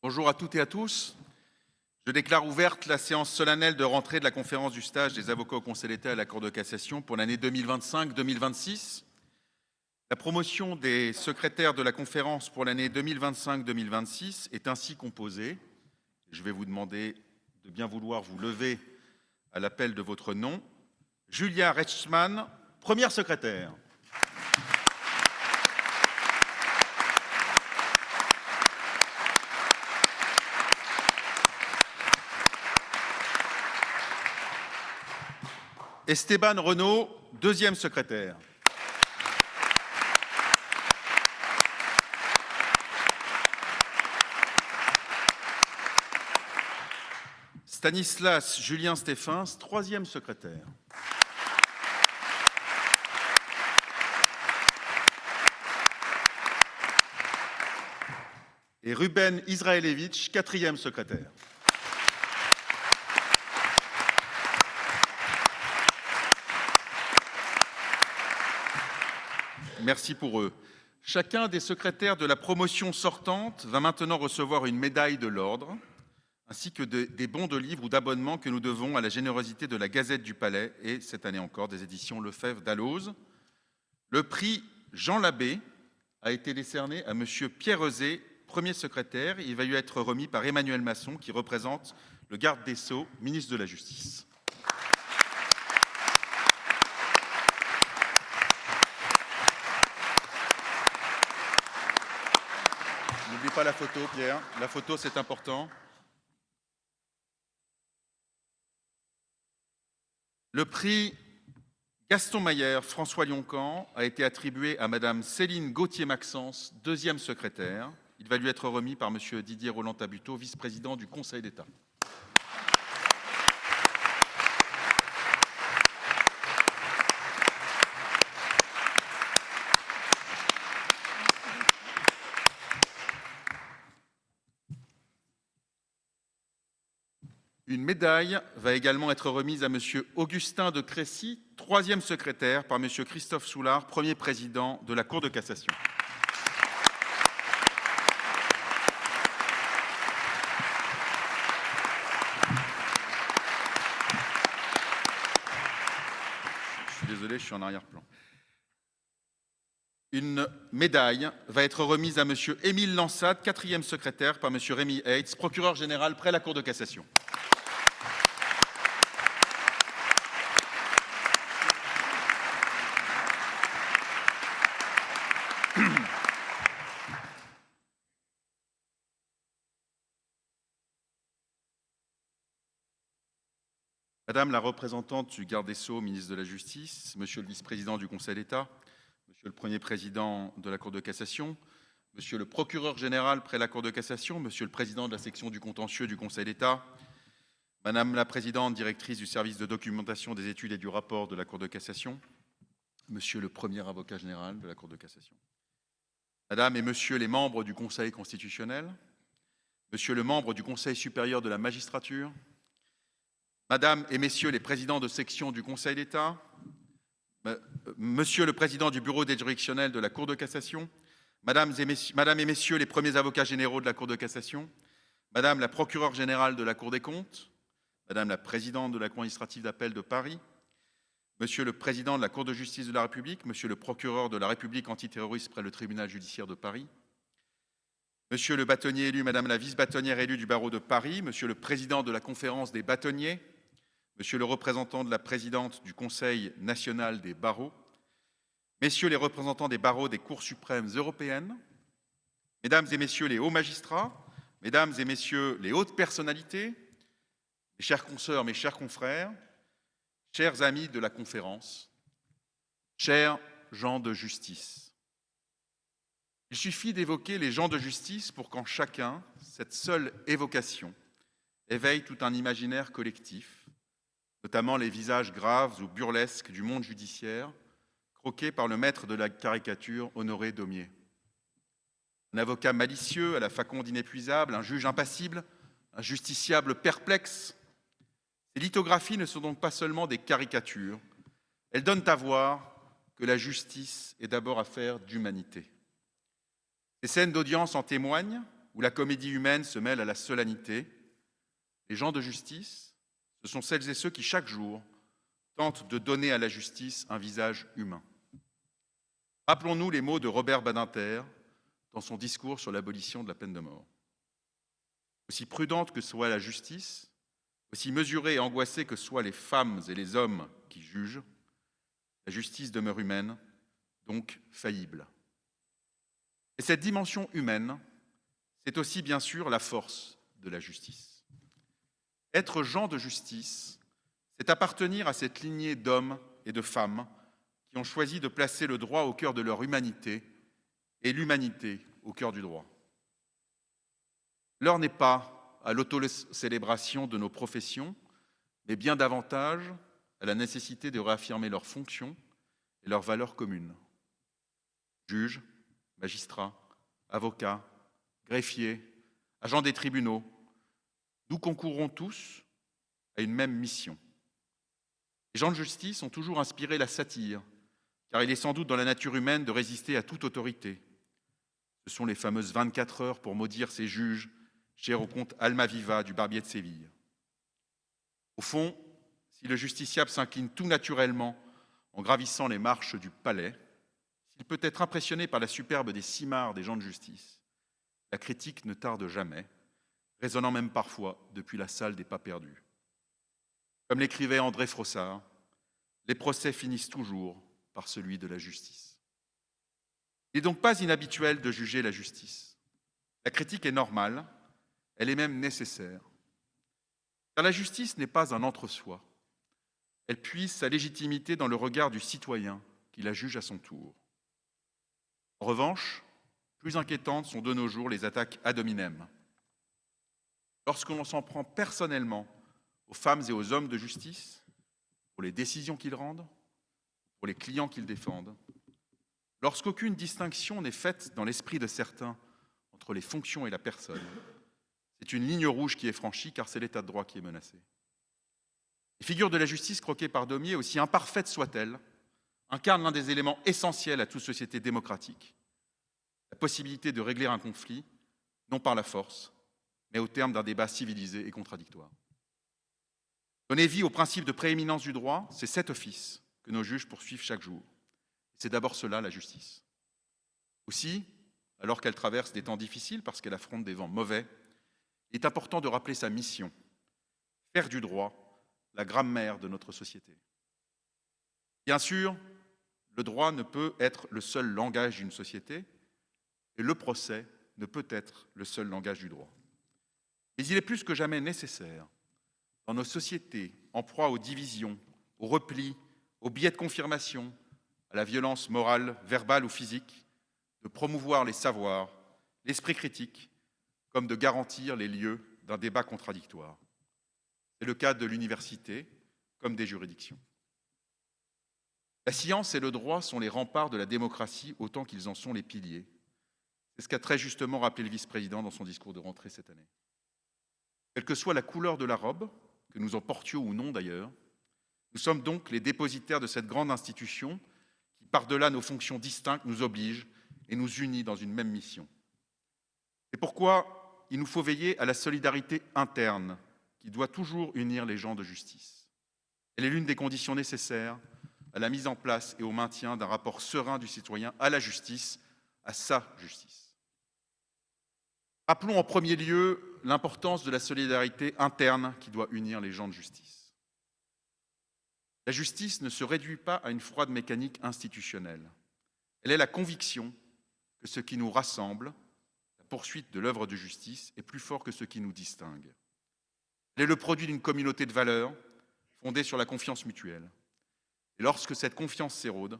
Bonjour à toutes et à tous. Je déclare ouverte la séance solennelle de rentrée de la conférence du stage des avocats au Conseil d'État et à la Cour de cassation pour l'année 2025-2026. La promotion des secrétaires de la conférence pour l'année 2025-2026 est ainsi composée. Je vais vous demander de bien vouloir vous lever à l'appel de votre nom. Julia Reichmann, première secrétaire. Esteban Renaud, deuxième secrétaire. Stanislas Julien Stéphens, troisième secrétaire. Et Ruben Israelevich, quatrième secrétaire. Merci pour eux. Chacun des secrétaires de la promotion sortante va maintenant recevoir une médaille de l'ordre, ainsi que des bons de livres ou d'abonnement que nous devons à la générosité de la Gazette du Palais et, cette année encore, des éditions Lefebvre d'Alloz. Le prix Jean Labbé a été décerné à M. Pierre Euzet, premier secrétaire. Il va lui être remis par Emmanuel Masson, qui représente le garde des Sceaux, ministre de la Justice. N'oublie pas la photo, Pierre. La photo, c'est important. Le prix Gaston Mayer, François Lioncan a été attribué à Madame Céline Gauthier-Maxence, deuxième secrétaire. Il va lui être remis par Monsieur Didier Roland-Tabuteau, vice-président du Conseil d'État. Une médaille va également être remise à M. Augustin de Crécy, troisième secrétaire, par M. Christophe Soulard, premier président de la Cour de cassation. Je suis désolé, je suis en arrière-plan. Une médaille va être remise à M. Émile Lansat, quatrième secrétaire, par M. Rémy Heitz, procureur général près la Cour de cassation. Madame la représentante du garde des Sceaux, ministre de la Justice, Monsieur le vice-président du Conseil d'État, Monsieur le premier président de la Cour de cassation, Monsieur le procureur général près la Cour de cassation, Monsieur le président de la section du contentieux du Conseil d'État, Madame la présidente directrice du service de documentation des études et du rapport de la Cour de cassation, Monsieur le premier avocat général de la Cour de cassation, Madame et Monsieur les membres du Conseil constitutionnel, Monsieur le membre du Conseil supérieur de la magistrature, Madame et Messieurs les présidents de section du Conseil d'État, Monsieur le président du bureau d'aide juridictionnelle de la Cour de cassation, Madame et Messieurs les premiers avocats généraux de la Cour de cassation, Madame la procureure générale de la Cour des comptes, Madame la présidente de la Cour administrative d'appel de Paris, Monsieur le président de la Cour de justice de la République, Monsieur le procureur de la République antiterroriste près le tribunal judiciaire de Paris, Monsieur le bâtonnier élu, Madame la vice-bâtonnière élue du barreau de Paris, Monsieur le président de la conférence des bâtonniers, Monsieur le représentant de la présidente du Conseil national des barreaux, Messieurs les représentants des barreaux des cours suprêmes européennes, Mesdames et Messieurs les hauts magistrats, Mesdames et Messieurs les hautes personnalités, mes chers consoeurs, mes chers confrères, chers amis de la conférence, chers gens de justice. Il suffit d'évoquer les gens de justice pour qu'en chacun, cette seule évocation éveille tout un imaginaire collectif, notamment les visages graves ou burlesques du monde judiciaire, croqués par le maître de la caricature, Honoré Daumier. Un avocat malicieux à la faconde inépuisable, un juge impassible, un justiciable perplexe. Ces lithographies ne sont donc pas seulement des caricatures, elles donnent à voir que la justice est d'abord affaire d'humanité. Ces scènes d'audience en témoignent, où la comédie humaine se mêle à la solennité, les gens de justice, ce sont celles et ceux qui, chaque jour, tentent de donner à la justice un visage humain. Rappelons-nous les mots de Robert Badinter dans son discours sur l'abolition de la peine de mort. Aussi prudente que soit la justice, aussi mesurée et angoissée que soient les femmes et les hommes qui jugent, la justice demeure humaine, donc faillible. Et cette dimension humaine, c'est aussi bien sûr la force de la justice. Être gens de justice, c'est appartenir à cette lignée d'hommes et de femmes qui ont choisi de placer le droit au cœur de leur humanité et l'humanité au cœur du droit. L'heure n'est pas à l'autocélébration de nos professions, mais bien davantage à la nécessité de réaffirmer leurs fonctions et leurs valeurs communes. Juges, magistrats, avocats, greffiers, agents des tribunaux, nous concourons tous à une même mission. Les gens de justice ont toujours inspiré la satire, car il est sans doute dans la nature humaine de résister à toute autorité. Ce sont les fameuses 24 heures pour maudire ses juges, chères au comte Almaviva du Barbier de Séville. Au fond, si le justiciable s'incline tout naturellement en gravissant les marches du palais, s'il peut être impressionné par la superbe des cimards des gens de justice, la critique ne tarde jamais, résonnant même parfois depuis la salle des pas perdus. Comme l'écrivait André Frossard, les procès finissent toujours par celui de la justice. Il n'est donc pas inhabituel de juger la justice. La critique est normale, elle est même nécessaire. Car la justice n'est pas un entre-soi. Elle puise sa légitimité dans le regard du citoyen qui la juge à son tour. En revanche, plus inquiétantes sont de nos jours les attaques ad hominem. Lorsque l'on s'en prend personnellement aux femmes et aux hommes de justice, pour les décisions qu'ils rendent, pour les clients qu'ils défendent, lorsqu'aucune distinction n'est faite dans l'esprit de certains entre les fonctions et la personne, c'est une ligne rouge qui est franchie car c'est l'état de droit qui est menacé. Les figures de la justice croquées par Daumier, aussi imparfaites soient-elles, incarnent l'un des éléments essentiels à toute société démocratique, la possibilité de régler un conflit, non par la force, mais au terme d'un débat civilisé et contradictoire. Donner vie au principe de prééminence du droit, c'est cet office que nos juges poursuivent chaque jour. C'est d'abord cela, la justice. Aussi, alors qu'elle traverse des temps difficiles parce qu'elle affronte des vents mauvais, il est important de rappeler sa mission, faire du droit la grammaire de notre société. Bien sûr, le droit ne peut être le seul langage d'une société et le procès ne peut être le seul langage du droit. Mais il est plus que jamais nécessaire, dans nos sociétés en proie aux divisions, au repli, aux biais de confirmation, à la violence morale, verbale ou physique, de promouvoir les savoirs, l'esprit critique, comme de garantir les lieux d'un débat contradictoire. C'est le cas de l'université comme des juridictions. La science et le droit sont les remparts de la démocratie autant qu'ils en sont les piliers. C'est ce qu'a très justement rappelé le vice-président dans son discours de rentrée cette année. Quelle que soit la couleur de la robe, que nous en portions ou non d'ailleurs, nous sommes donc les dépositaires de cette grande institution qui, par-delà nos fonctions distinctes, nous oblige et nous unit dans une même mission. C'est pourquoi il nous faut veiller à la solidarité interne qui doit toujours unir les gens de justice. Elle est l'une des conditions nécessaires à la mise en place et au maintien d'un rapport serein du citoyen à la justice, à sa justice. Rappelons en premier lieu l'importance de la solidarité interne qui doit unir les gens de justice. La justice ne se réduit pas à une froide mécanique institutionnelle. Elle est la conviction que ce qui nous rassemble, la poursuite de l'œuvre de justice, est plus fort que ce qui nous distingue. Elle est le produit d'une communauté de valeurs fondée sur la confiance mutuelle. Et lorsque cette confiance s'érode,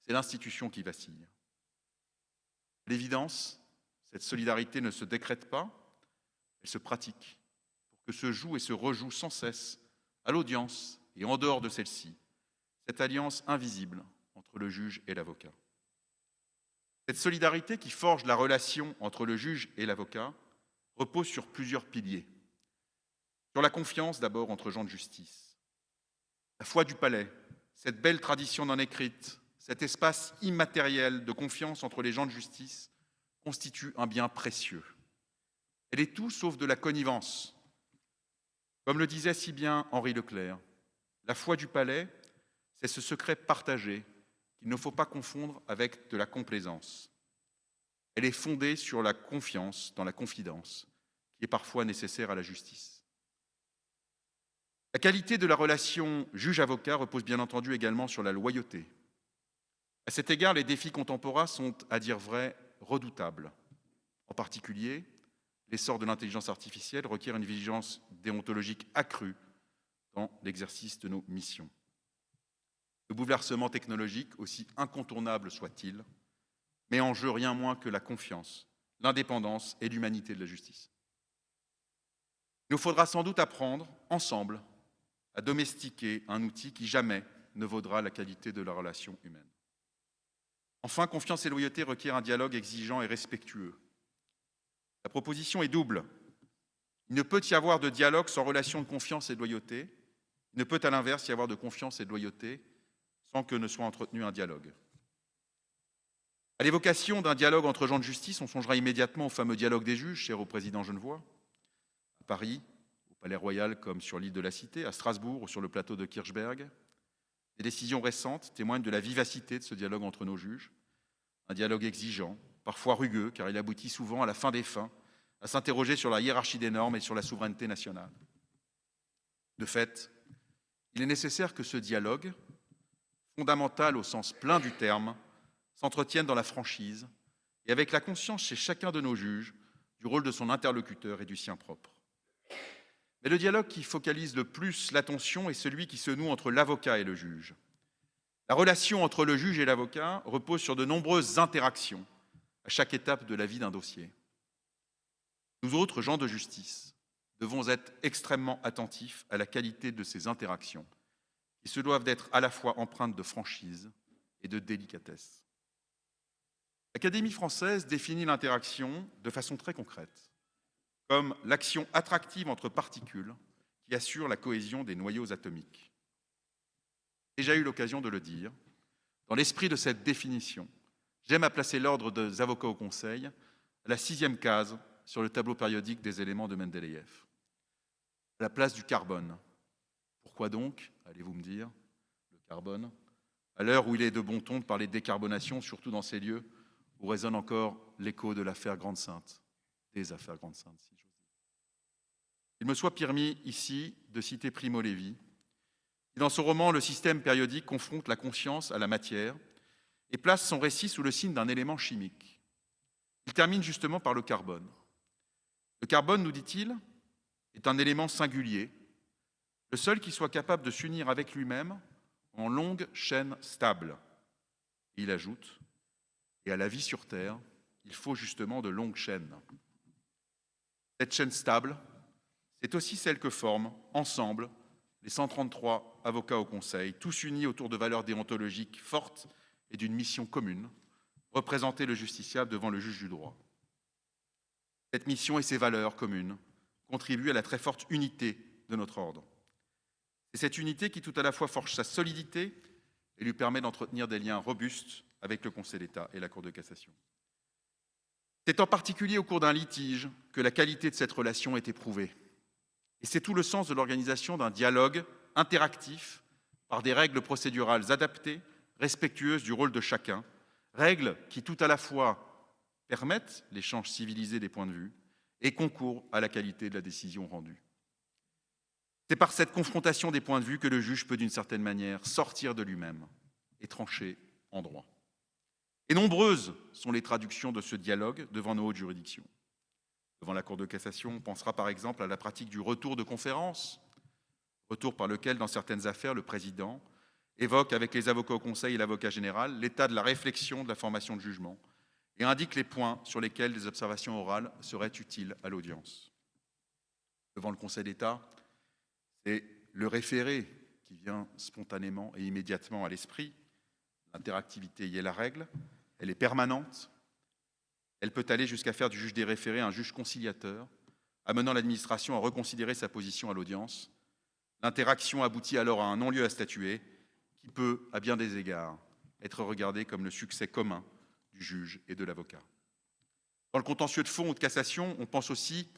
c'est l'institution qui vacille. À l'évidence, cette solidarité ne se décrète pas, elle se pratique pour que se joue et se rejoue sans cesse, à l'audience et en dehors de celle-ci, cette alliance invisible entre le juge et l'avocat. Cette solidarité qui forge la relation entre le juge et l'avocat repose sur plusieurs piliers. Sur la confiance d'abord entre gens de justice. La foi du palais, cette belle tradition non écrite, cet espace immatériel de confiance entre les gens de justice constitue un bien précieux. Elle est tout sauf de la connivence. Comme le disait si bien Henri Leclerc, la foi du palais, c'est ce secret partagé qu'il ne faut pas confondre avec de la complaisance. Elle est fondée sur la confiance dans la confidence, qui est parfois nécessaire à la justice. La qualité de la relation juge-avocat repose bien entendu également sur la loyauté. À cet égard, les défis contemporains sont, à dire vrai, redoutables. En particulier, l'essor de l'intelligence artificielle requiert une vigilance déontologique accrue dans l'exercice de nos missions. Le bouleversement technologique, aussi incontournable soit-il, met en jeu rien moins que la confiance, l'indépendance et l'humanité de la justice. Il nous faudra sans doute apprendre, ensemble, à domestiquer un outil qui jamais ne vaudra la qualité de la relation humaine. Enfin, confiance et loyauté requièrent un dialogue exigeant et respectueux. La proposition est double. Il ne peut y avoir de dialogue sans relation de confiance et de loyauté. Il ne peut à l'inverse y avoir de confiance et de loyauté sans que ne soit entretenu un dialogue. À l'évocation d'un dialogue entre gens de justice, on songera immédiatement au fameux dialogue des juges, cher au président Genevoix, à Paris, au Palais Royal comme sur l'île de la Cité, à Strasbourg ou sur le plateau de Kirchberg. Des décisions récentes témoignent de la vivacité de ce dialogue entre nos juges, un dialogue exigeant, parfois rugueux, car il aboutit souvent à la fin des fins, à s'interroger sur la hiérarchie des normes et sur la souveraineté nationale. De fait, il est nécessaire que ce dialogue, fondamental au sens plein du terme, s'entretienne dans la franchise et avec la conscience chez chacun de nos juges du rôle de son interlocuteur et du sien propre. Mais le dialogue qui focalise le plus l'attention est celui qui se noue entre l'avocat et le juge. La relation entre le juge et l'avocat repose sur de nombreuses interactions à chaque étape de la vie d'un dossier. Nous autres, gens de justice, devons être extrêmement attentifs à la qualité de ces interactions, qui se doivent d'être à la fois empreintes de franchise et de délicatesse. L'Académie française définit l'interaction de façon très concrète, comme l'action attractive entre particules qui assure la cohésion des noyaux atomiques. J'ai déjà eu l'occasion de le dire, dans l'esprit de cette définition, j'aime à placer l'ordre des avocats au Conseil à la 6e case sur le tableau périodique des éléments de Mendeleïev, à la place du carbone. Pourquoi donc, allez-vous me dire, le carbone, à l'heure où il est de bon ton de parler de décarbonation, surtout dans ces lieux où résonne encore l'écho de l'affaire Grande-Synthe, des affaires Grande-Synthe, si j'ose dire. Il me soit permis ici de citer Primo Levi, qui dans son roman Le système périodique confronte la conscience à la matière et place son récit sous le signe d'un élément chimique. Il termine justement par le carbone. Le carbone, nous dit-il, est un élément singulier, le seul qui soit capable de s'unir avec lui-même en longues chaînes stables. Et il ajoute, et à la vie sur Terre, il faut justement de longues chaînes. Cette chaîne stable, c'est aussi celle que forment, ensemble, les 133 avocats au Conseil, tous unis autour de valeurs déontologiques fortes et d'une mission commune, représenter le justiciable devant le juge du droit. Cette mission et ces valeurs communes contribuent à la très forte unité de notre ordre. C'est cette unité qui tout à la fois forge sa solidité et lui permet d'entretenir des liens robustes avec le Conseil d'État et la Cour de cassation. C'est en particulier au cours d'un litige que la qualité de cette relation est éprouvée. Et c'est tout le sens de l'organisation d'un dialogue interactif par des règles procédurales adaptées, respectueuses du rôle de chacun, règles qui tout à la fois permettent l'échange civilisé des points de vue et concourent à la qualité de la décision rendue. C'est par cette confrontation des points de vue que le juge peut d'une certaine manière sortir de lui-même et trancher en droit. Et nombreuses sont les traductions de ce dialogue devant nos hautes juridictions. Devant la Cour de cassation, on pensera par exemple à la pratique du retour de conférence, retour par lequel, dans certaines affaires, le président évoque avec les avocats au Conseil et l'avocat général l'état de la réflexion de la formation de jugement et indique les points sur lesquels des observations orales seraient utiles à l'audience. Devant le Conseil d'État, c'est le référé qui vient spontanément et immédiatement à l'esprit. L'interactivité y est la règle, elle est permanente. Elle peut aller jusqu'à faire du juge des référés un juge conciliateur, amenant l'administration à reconsidérer sa position à l'audience. L'interaction aboutit alors à un non-lieu à statuer qui peut, à bien des égards, être regardé comme le succès commun du juge et de l'avocat. Dans le contentieux de fond ou de cassation, on pense aussi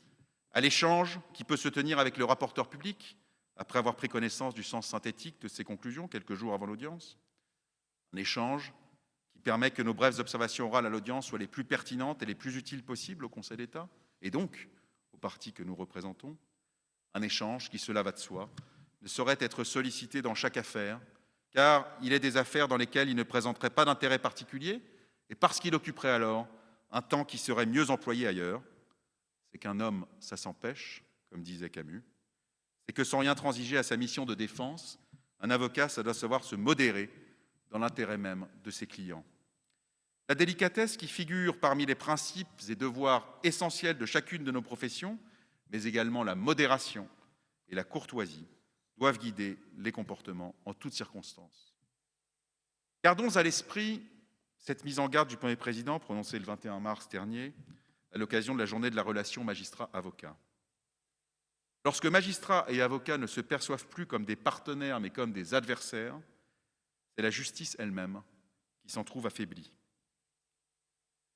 à l'échange qui peut se tenir avec le rapporteur public, après avoir pris connaissance du sens synthétique de ses conclusions quelques jours avant l'audience. Un échange qui permet que nos brèves observations orales à l'audience soient les plus pertinentes et les plus utiles possibles au Conseil d'État, et donc aux partis que nous représentons. Un échange qui, cela va de soi, ne saurait être sollicité dans chaque affaire, car il est des affaires dans lesquelles il ne présenterait pas d'intérêt particulier, et parce qu'il occuperait alors un temps qui serait mieux employé ailleurs. C'est qu'un homme, ça s'empêche, comme disait Camus. C'est que sans rien transiger à sa mission de défense, un avocat, ça doit savoir se modérer dans l'intérêt même de ses clients. La délicatesse qui figure parmi les principes et devoirs essentiels de chacune de nos professions, mais également la modération et la courtoisie, doivent guider les comportements en toutes circonstances. Gardons à l'esprit cette mise en garde du Premier président prononcée le 21 mars dernier à l'occasion de la journée de la relation magistrat-avocat. Lorsque magistrats et avocats ne se perçoivent plus comme des partenaires mais comme des adversaires, c'est la justice elle-même qui s'en trouve affaiblie.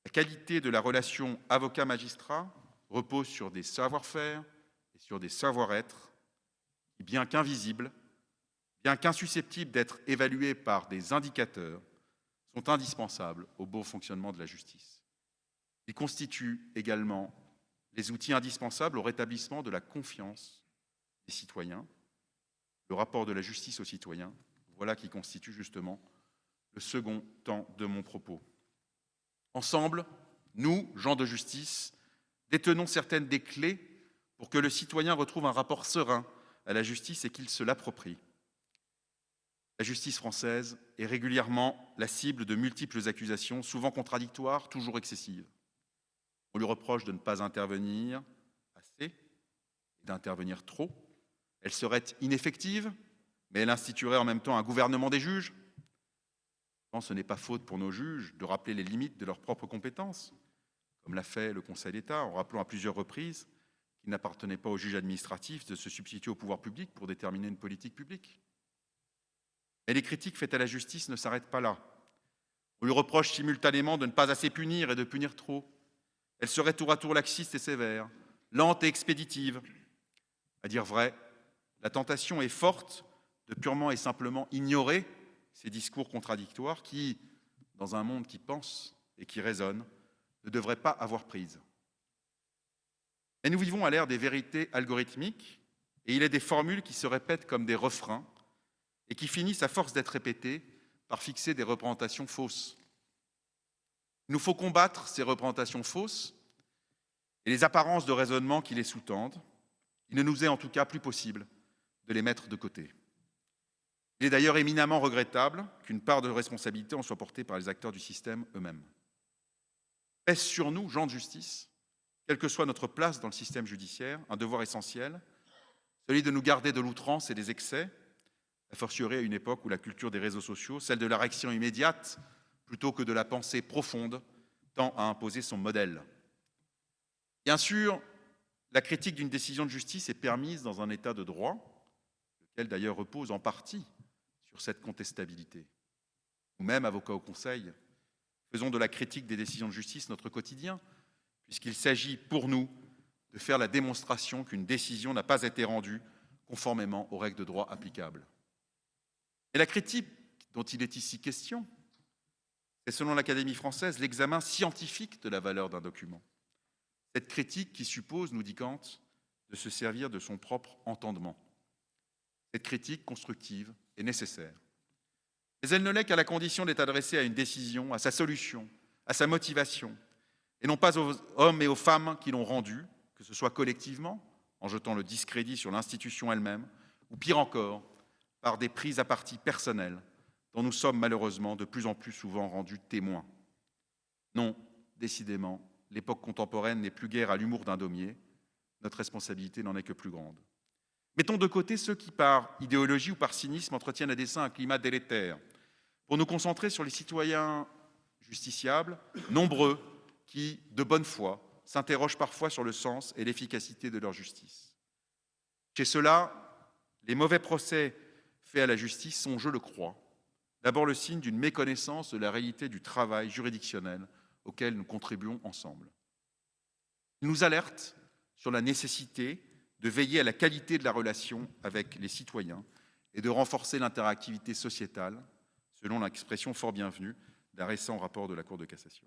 La qualité de la relation avocat-magistrat repose sur des savoir-faire et sur des savoir-être qui, bien qu'invisibles, bien qu'insusceptibles d'être évalués par des indicateurs, sont indispensables au bon fonctionnement de la justice. Ils constituent également les outils indispensables au rétablissement de la confiance des citoyens. Le rapport de la justice aux citoyens, voilà qui constitue justement le second temps de mon propos. Ensemble, nous, gens de justice, détenons certaines des clés pour que le citoyen retrouve un rapport serein à la justice et qu'il se l'approprie. La justice française est régulièrement la cible de multiples accusations, souvent contradictoires, toujours excessives. On lui reproche de ne pas intervenir assez et d'intervenir trop. Elle serait ineffective, mais elle instituerait en même temps un gouvernement des juges. Ce n'est pas faute pour nos juges de rappeler les limites de leurs propres compétences, comme l'a fait le Conseil d'État en rappelant à plusieurs reprises qu'il n'appartenait pas aux juges administratifs de se substituer au pouvoir public pour déterminer une politique publique. Mais les critiques faites à la justice ne s'arrêtent pas là. On lui reproche simultanément de ne pas assez punir et de punir trop. Elle serait tour à tour laxiste et sévère, lente et expéditive. À dire vrai, la tentation est forte de purement et simplement ignorer ces discours contradictoires qui, dans un monde qui pense et qui raisonne, ne devraient pas avoir prise. Mais nous vivons à l'ère des vérités algorithmiques et il est des formules qui se répètent comme des refrains et qui finissent, à force d'être répétées, par fixer des représentations fausses. Il nous faut combattre ces représentations fausses et les apparences de raisonnement qui les sous-tendent. Il ne nous est en tout cas plus possible de les mettre de côté. Il est d'ailleurs éminemment regrettable qu'une part de responsabilité en soit portée par les acteurs du système eux-mêmes. Pèse sur nous, gens de justice, quelle que soit notre place dans le système judiciaire, un devoir essentiel, celui de nous garder de l'outrance et des excès, a fortiori à une époque où la culture des réseaux sociaux, celle de la réaction immédiate, plutôt que de la pensée profonde, tend à imposer son modèle. Bien sûr, la critique d'une décision de justice est permise dans un état de droit, lequel d'ailleurs repose en partie sur cette contestabilité. Nous-mêmes, avocats au Conseil, faisons de la critique des décisions de justice notre quotidien, puisqu'il s'agit pour nous de faire la démonstration qu'une décision n'a pas été rendue conformément aux règles de droit applicables. Et la critique dont il est ici question, c'est selon l'Académie française l'examen scientifique de la valeur d'un document. Cette critique qui suppose, nous dit Kant, de se servir de son propre entendement. Cette critique constructive est nécessaire. Mais elle ne l'est qu'à la condition d'être adressée à une décision, à sa solution, à sa motivation, et non pas aux hommes et aux femmes qui l'ont rendue, que ce soit collectivement, en jetant le discrédit sur l'institution elle-même, ou pire encore, par des prises à partie personnelles, dont nous sommes malheureusement de plus en plus souvent rendus témoins. Non, décidément, l'époque contemporaine n'est plus guère à l'humour d'un daumier, notre responsabilité n'en est que plus grande. Mettons de côté ceux qui, par idéologie ou par cynisme, entretiennent à dessein un climat délétère, pour nous concentrer sur les citoyens justiciables, nombreux, qui, de bonne foi, s'interrogent parfois sur le sens et l'efficacité de leur justice. Chez ceux-là, les mauvais procès faits à la justice sont, je le crois, d'abord le signe d'une méconnaissance de la réalité du travail juridictionnel auquel nous contribuons ensemble. Il nous alerte sur la nécessité de veiller à la qualité de la relation avec les citoyens et de renforcer l'interactivité sociétale, selon l'expression fort bienvenue d'un récent rapport de la Cour de cassation.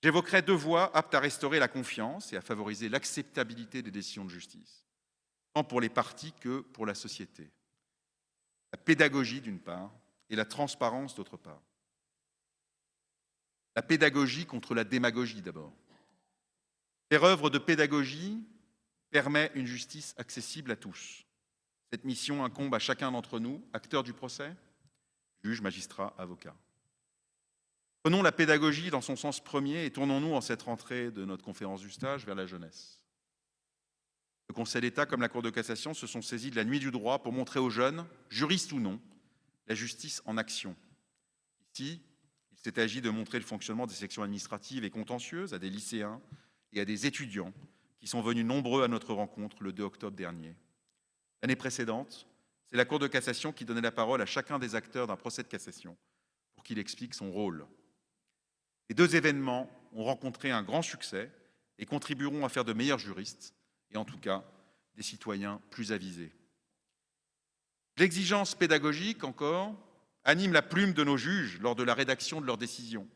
J'évoquerai 2 voies aptes à restaurer la confiance et à favoriser l'acceptabilité des décisions de justice, tant pour les parties que pour la société. La pédagogie d'une part et la transparence d'autre part. La pédagogie contre la démagogie d'abord. Faire œuvre de pédagogie permet une justice accessible à tous. Cette mission incombe à chacun d'entre nous, acteurs du procès, juges, magistrats, avocats. Prenons la pédagogie dans son sens premier et tournons-nous en cette rentrée de notre conférence du stage vers la jeunesse. Le Conseil d'État comme la Cour de cassation se sont saisis de la nuit du droit pour montrer aux jeunes, juristes ou non, la justice en action. Ici, il s'est agi de montrer le fonctionnement des sections administratives et contentieuses à des lycéens et à des étudiants qui sont venus nombreux à notre rencontre le 2 octobre dernier. L'année précédente, c'est la Cour de cassation qui donnait la parole à chacun des acteurs d'un procès de cassation pour qu'il explique son rôle. Les 2 événements ont rencontré un grand succès et contribueront à faire de meilleurs juristes et en tout cas des citoyens plus avisés. L'exigence pédagogique, encore, anime la plume de nos juges lors de la rédaction de leurs décisions.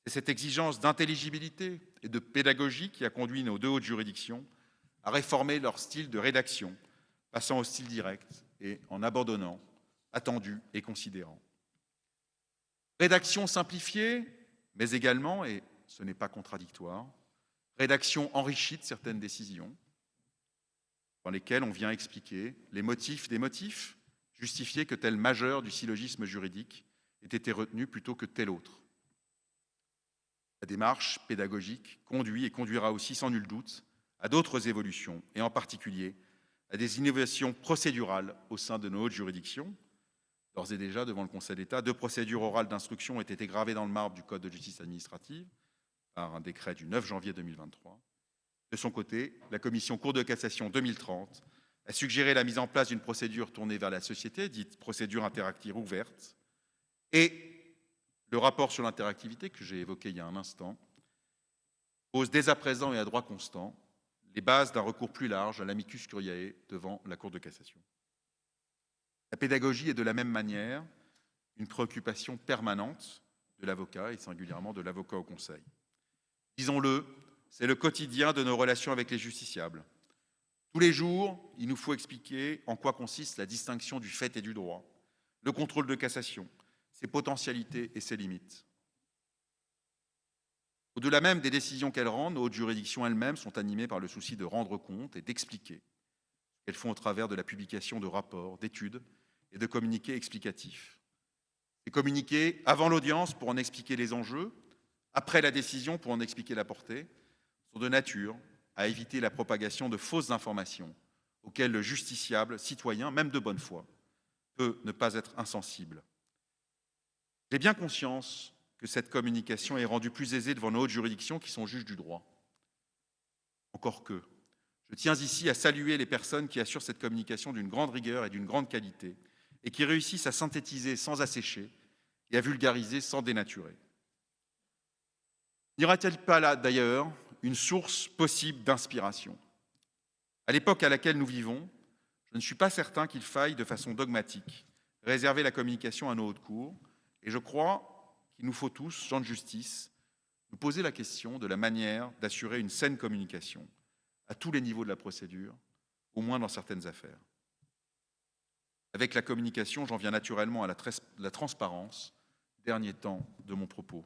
C'est cette exigence d'intelligibilité et de pédagogie qui a conduit nos 2 hautes juridictions à réformer leur style de rédaction, passant au style direct et en abandonnant attendu et considérant. Rédaction simplifiée, mais également, et ce n'est pas contradictoire, rédaction enrichie de certaines décisions, dans lesquelles on vient expliquer les motifs des motifs, justifier que tel majeur du syllogisme juridique ait été retenu plutôt que tel autre. La démarche pédagogique conduit et conduira aussi sans nul doute à d'autres évolutions, et en particulier à des innovations procédurales au sein de nos hautes juridictions. D'ores et déjà, devant le Conseil d'État, 2 procédures orales d'instruction ont été gravées dans le marbre du Code de justice administrative par un décret du 9 janvier 2023. De son côté, la Commission Cour de cassation 2030 a suggéré la mise en place d'une procédure tournée vers la société, dite procédure interactive ouverte, et le rapport sur l'interactivité que j'ai évoqué il y a un instant pose dès à présent et à droit constant les bases d'un recours plus large à l'amicus curiae devant la Cour de cassation. La pédagogie est de la même manière une préoccupation permanente de l'avocat et singulièrement de l'avocat au conseil. Disons-le, c'est le quotidien de nos relations avec les justiciables. Tous les jours, il nous faut expliquer en quoi consiste la distinction du fait et du droit, le contrôle de cassation, ses potentialités et ses limites. Au-delà même des décisions qu'elles rendent, nos hautes juridictions elles-mêmes sont animées par le souci de rendre compte et d'expliquer ce qu'elles font au travers de la publication de rapports, d'études et de communiqués explicatifs. Ces communiqués avant l'audience pour en expliquer les enjeux, après la décision pour en expliquer la portée, sont de nature à éviter la propagation de fausses informations auxquelles le justiciable, citoyen, même de bonne foi, peut ne pas être insensible. J'ai bien conscience que cette communication est rendue plus aisée devant nos hautes juridictions qui sont juges du droit. Encore que, je tiens ici à saluer les personnes qui assurent cette communication d'une grande rigueur et d'une grande qualité et qui réussissent à synthétiser sans assécher et à vulgariser sans dénaturer. N'y aura-t-il pas là, d'ailleurs, une source possible d'inspiration? À l'époque à laquelle nous vivons, je ne suis pas certain qu'il faille, de façon dogmatique, réserver la communication à nos hautes cours, et je crois qu'il nous faut tous, gens de justice, nous poser la question de la manière d'assurer une saine communication à tous les niveaux de la procédure, au moins dans certaines affaires. Avec la communication, j'en viens naturellement à la transparence, dernier temps de mon propos.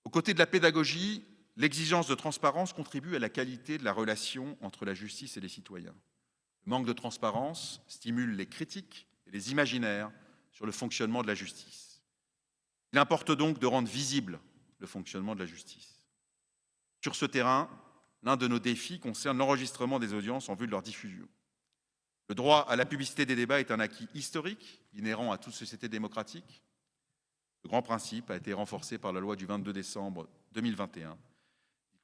Aux côtés de la pédagogie, l'exigence de transparence contribue à la qualité de la relation entre la justice et les citoyens. Le manque de transparence stimule les critiques et les imaginaires sur le fonctionnement de la justice. Il importe donc de rendre visible le fonctionnement de la justice. Sur ce terrain, l'un de nos défis concerne l'enregistrement des audiences en vue de leur diffusion. Le droit à la publicité des débats est un acquis historique, inhérent à toute société démocratique. Ce grand principe a été renforcé par la loi du 22 décembre 2021,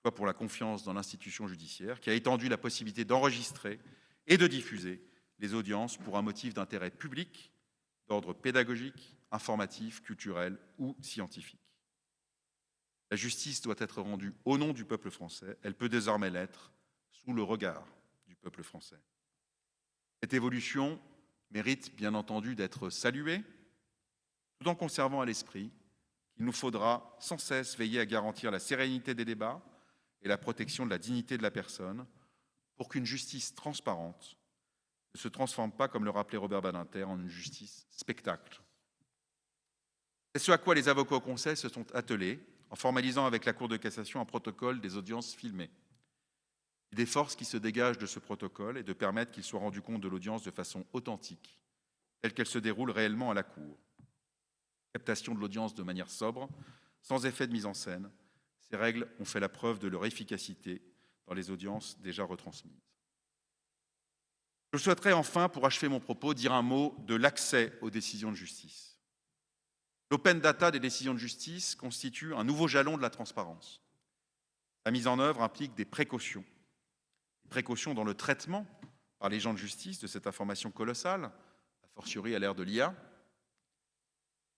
loi pour la confiance dans l'institution judiciaire, qui a étendu la possibilité d'enregistrer et de diffuser les audiences pour un motif d'intérêt public, d'ordre pédagogique, informatif, culturel ou scientifique. La justice doit être rendue au nom du peuple français. Elle peut désormais l'être sous le regard du peuple français. Cette évolution mérite bien entendu d'être saluée, tout en conservant à l'esprit qu'il nous faudra sans cesse veiller à garantir la sérénité des débats et la protection de la dignité de la personne pour qu'une justice transparente ne se transforme pas, comme le rappelait Robert Badinter, en une justice spectacle. C'est ce à quoi les avocats au Conseil se sont attelés en formalisant avec la Cour de cassation un protocole des audiences filmées. Des forces qui se dégagent de ce protocole et de permettre qu'il soit rendu compte de l'audience de façon authentique, telle qu'elle se déroule réellement à la Cour. Captation de l'audience de manière sobre, sans effet de mise en scène. Ces règles ont fait la preuve de leur efficacité dans les audiences déjà retransmises. Je souhaiterais enfin, pour achever mon propos, dire un mot de l'accès aux décisions de justice. L'open data des décisions de justice constitue un nouveau jalon de la transparence. La mise en œuvre implique des précautions dans le traitement par les gens de justice de cette information colossale, a fortiori à l'ère de l'IA.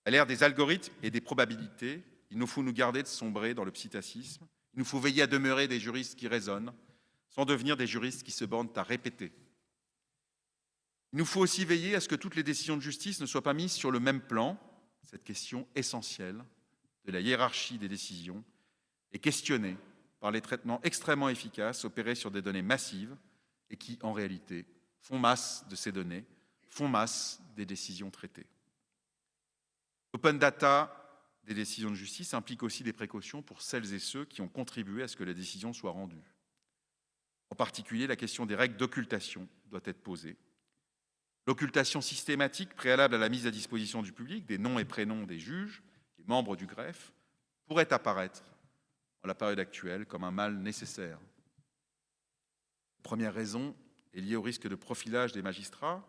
À l'ère des algorithmes et des probabilités, il nous faut nous garder de sombrer dans le psittacisme. Il nous faut veiller à demeurer des juristes qui raisonnent, sans devenir des juristes qui se bornent à répéter. Il nous faut aussi veiller à ce que toutes les décisions de justice ne soient pas mises sur le même plan. Cette question essentielle de la hiérarchie des décisions est questionnée par les traitements extrêmement efficaces opérés sur des données massives et qui, en réalité, font masse de ces données, font masse des décisions traitées. L'open data des décisions de justice implique aussi des précautions pour celles et ceux qui ont contribué à ce que la décision soit rendue. En particulier, la question des règles d'occultation doit être posée. L'occultation systématique préalable à la mise à disposition du public des noms et prénoms des juges et membres du greffe pourrait apparaître, en la période actuelle, comme un mal nécessaire. La première raison est liée au risque de profilage des magistrats,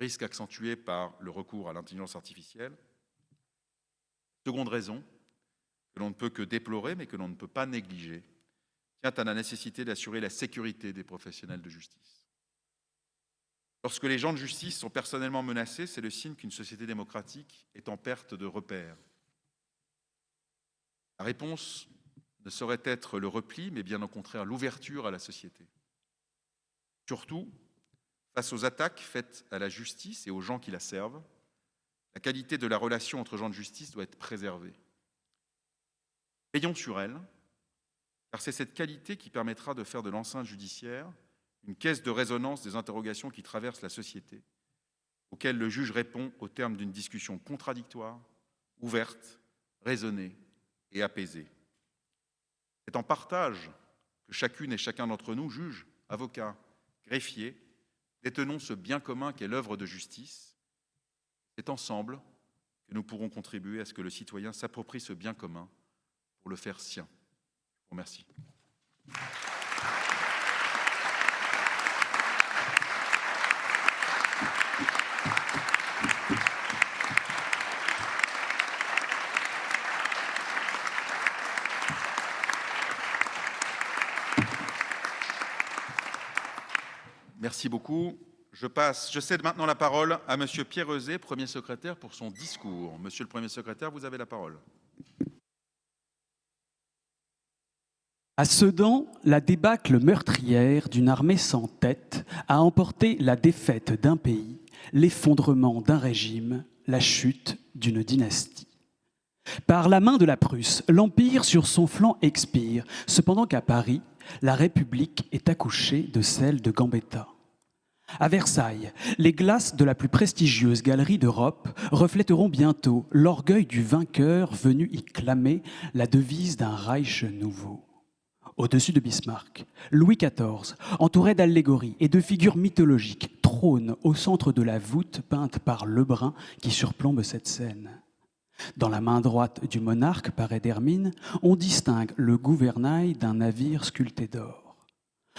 risque accentué par le recours à l'intelligence artificielle. Seconde raison, que l'on ne peut que déplorer, mais que l'on ne peut pas négliger, tient à la nécessité d'assurer la sécurité des professionnels de justice. Lorsque les gens de justice sont personnellement menacés, c'est le signe qu'une société démocratique est en perte de repères. La réponse ne saurait être le repli, mais bien au contraire l'ouverture à la société. Surtout, face aux attaques faites à la justice et aux gens qui la servent, la qualité de la relation entre gens de justice doit être préservée. Veillons sur elle, car c'est cette qualité qui permettra de faire de l'enceinte judiciaire une caisse de résonance des interrogations qui traversent la société, auxquelles le juge répond au terme d'une discussion contradictoire, ouverte, raisonnée et apaisée. C'est en partage que chacune et chacun d'entre nous, juges, avocats, greffiers, détenons ce bien commun qu'est l'œuvre de justice. C'est ensemble que nous pourrons contribuer à ce que le citoyen s'approprie ce bien commun pour le faire sien. Je vous remercie. Merci beaucoup. Je cède maintenant la parole à Monsieur Pierre Euzet, Premier secrétaire, pour son discours. Monsieur le Premier secrétaire, vous avez la parole. À Sedan, la débâcle meurtrière d'une armée sans tête a emporté la défaite d'un pays, l'effondrement d'un régime, la chute d'une dynastie. Par la main de la Prusse, l'Empire sur son flanc expire, cependant qu'à Paris, la République est accouchée de celle de Gambetta. À Versailles, les glaces de la plus prestigieuse galerie d'Europe reflèteront bientôt l'orgueil du vainqueur venu y clamer la devise d'un Reich nouveau. Au-dessus de Bismarck, Louis XIV, entouré d'allégories et de figures mythologiques, trône au centre de la voûte peinte par Lebrun qui surplombe cette scène. Dans la main droite du monarque, parée d'hermine, on distingue le gouvernail d'un navire sculpté d'or.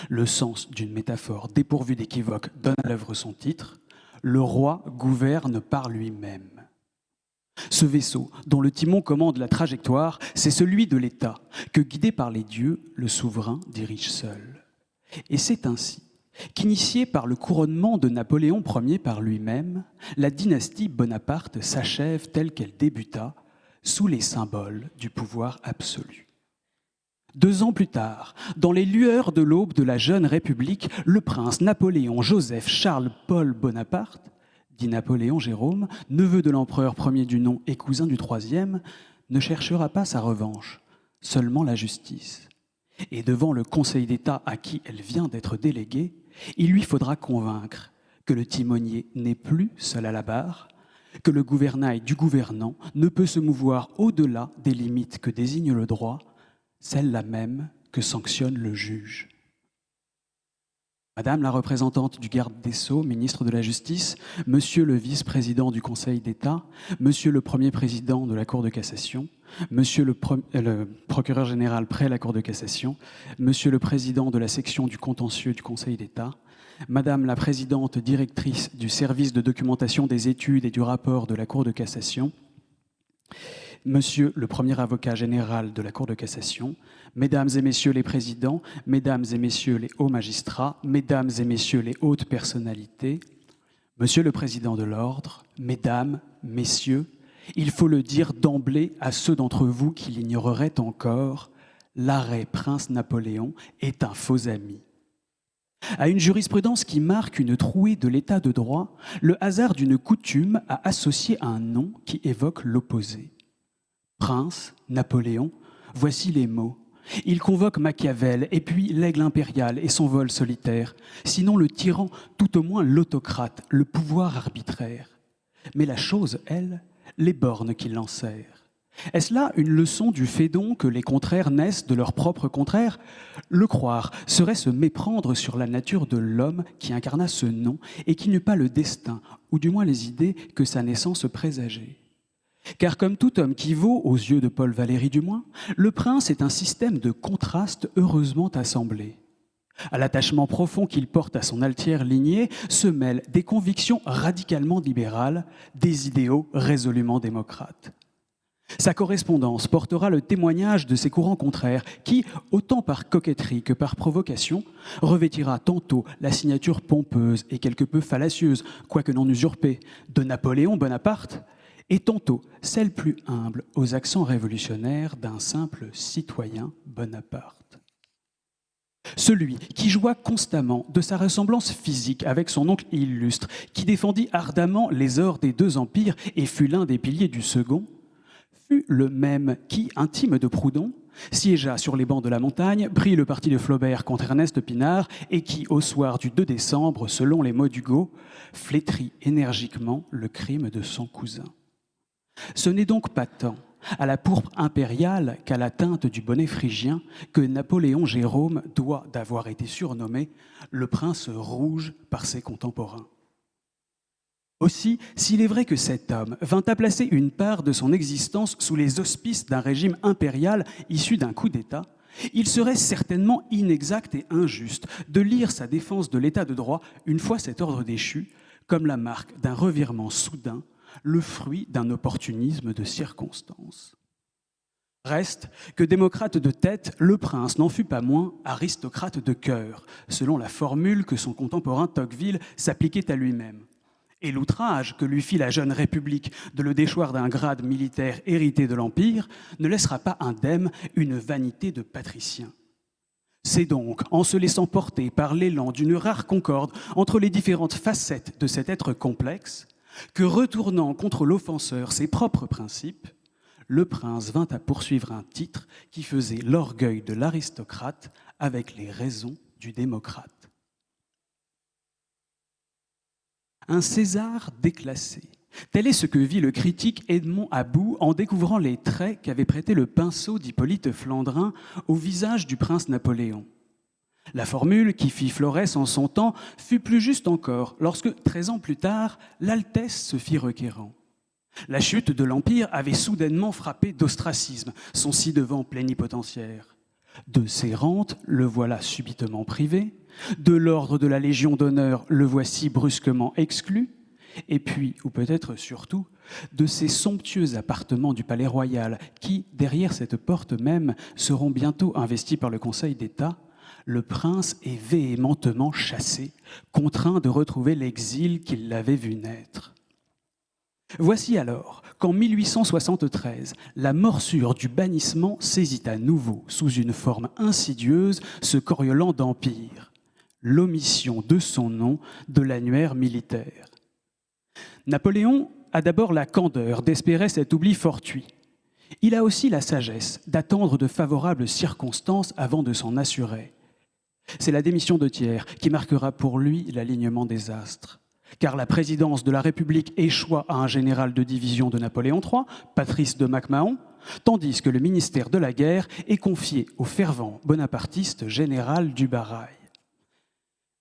Le sens d'une métaphore dépourvue d'équivoque donne à l'œuvre son titre. Le roi gouverne par lui-même. Ce vaisseau, dont le timon commande la trajectoire, c'est celui de l'État, que, guidé par les dieux, le souverain dirige seul. Et c'est ainsi qu'initiée par le couronnement de Napoléon Ier par lui-même, la dynastie Bonaparte s'achève telle qu'elle débuta, sous les symboles du pouvoir absolu. 2 ans plus tard, dans les lueurs de l'aube de la jeune République, le prince Napoléon Joseph Charles Paul Bonaparte, dit Napoléon Jérôme, neveu de l'empereur premier du nom et cousin du troisième, ne cherchera pas sa revanche, seulement la justice. Et devant le Conseil d'État à qui elle vient d'être déléguée, il lui faudra convaincre que le timonier n'est plus seul à la barre, que le gouvernail du gouvernant ne peut se mouvoir au-delà des limites que désigne le droit, celle-là même que sanctionne le juge. Madame la représentante du garde des Sceaux, ministre de la Justice, Monsieur le vice-président du Conseil d'État, Monsieur le premier président de la Cour de cassation, Monsieur le procureur général près la Cour de cassation, Monsieur le président de la section du contentieux du Conseil d'État, Madame la présidente directrice du service de documentation des études et du rapport de la Cour de cassation, Monsieur le premier avocat général de la Cour de cassation, Mesdames et Messieurs les présidents, Mesdames et Messieurs les hauts magistrats, Mesdames et Messieurs les hautes personnalités, Monsieur le président de l'Ordre, Mesdames, Messieurs, il faut le dire d'emblée à ceux d'entre vous qui l'ignoreraient encore, l'arrêt Prince Napoléon est un faux ami. À une jurisprudence qui marque une trouée de l'état de droit, le hasard d'une coutume a associé un nom qui évoque l'opposé. Prince, Napoléon, voici les mots. Il convoque Machiavel et puis l'aigle impérial et son vol solitaire, sinon le tyran, tout au moins l'autocrate, le pouvoir arbitraire. Mais la chose, elle, les bornes qui l'enserrent. Est-ce là une leçon du fait donc que les contraires naissent de leur propre contraire ? Le croire serait se méprendre sur la nature de l'homme qui incarna ce nom et qui n'eut pas le destin, ou du moins les idées que sa naissance présageait. Car comme tout homme qui vaut, aux yeux de Paul Valéry du moins, le prince est un système de contrastes heureusement assemblés. À l'attachement profond qu'il porte à son altière lignée se mêlent des convictions radicalement libérales, des idéaux résolument démocrates. Sa correspondance portera le témoignage de ces courants contraires qui, autant par coquetterie que par provocation, revêtira tantôt la signature pompeuse et quelque peu fallacieuse, quoique non usurpée, de Napoléon Bonaparte, et tantôt celle plus humble aux accents révolutionnaires d'un simple citoyen Bonaparte. Celui qui joua constamment de sa ressemblance physique avec son oncle illustre, qui défendit ardemment les ors des 2 empires et fut l'un des piliers du second, fut le même qui, intime de Proudhon, siégea sur les bancs de la montagne, prit le parti de Flaubert contre Ernest Pinard et qui, au soir du 2 décembre, selon les mots d'Hugo, flétrit énergiquement le crime de son cousin. Ce n'est donc pas tant à la pourpre impériale qu'à la teinte du bonnet phrygien que Napoléon Jérôme doit d'avoir été surnommé le prince rouge par ses contemporains. Aussi, s'il est vrai que cet homme vint à placer une part de son existence sous les auspices d'un régime impérial issu d'un coup d'État, il serait certainement inexact et injuste de lire sa défense de l'état de droit une fois cet ordre déchu comme la marque d'un revirement soudain, le fruit d'un opportunisme de circonstance. Reste que démocrate de tête, le prince n'en fut pas moins aristocrate de cœur, selon la formule que son contemporain Tocqueville s'appliquait à lui-même. Et l'outrage que lui fit la jeune République de le déchoir d'un grade militaire hérité de l'Empire ne laissera pas indemne une vanité de patricien. C'est donc en se laissant porter par l'élan d'une rare concorde entre les différentes facettes de cet être complexe que, retournant contre l'offenseur ses propres principes, le prince vint à poursuivre un titre qui faisait l'orgueil de l'aristocrate avec les raisons du démocrate. Un César déclassé. Tel est ce que vit le critique Edmond About en découvrant les traits qu'avait prêtés le pinceau d'Hippolyte Flandrin au visage du prince Napoléon. La formule qui fit Florès en son temps fut plus juste encore lorsque, 13 ans plus tard, l'Altesse se fit requérant. La chute de l'Empire avait soudainement frappé d'ostracisme son ci-devant plénipotentiaire. De ses rentes, le voilà subitement privé. De l'ordre de la Légion d'honneur, le voici brusquement exclu. Et puis, ou peut-être surtout, de ces somptueux appartements du Palais Royal qui, derrière cette porte même, seront bientôt investis par le Conseil d'État, le prince est véhémentement chassé, contraint de retrouver l'exil qui l'avait vu naître. Voici alors qu'en 1873, la morsure du bannissement saisit à nouveau, sous une forme insidieuse, ce Coriolan d'empire, l'omission de son nom de l'annuaire militaire. Napoléon a d'abord la candeur d'espérer cet oubli fortuit. Il a aussi la sagesse d'attendre de favorables circonstances avant de s'en assurer. C'est la démission de Thiers qui marquera pour lui l'alignement des astres. Car la présidence de la République échoua à un général de division de Napoléon III, Patrice de Mac-Mahon, tandis que le ministère de la guerre est confié au fervent bonapartiste général du Barail.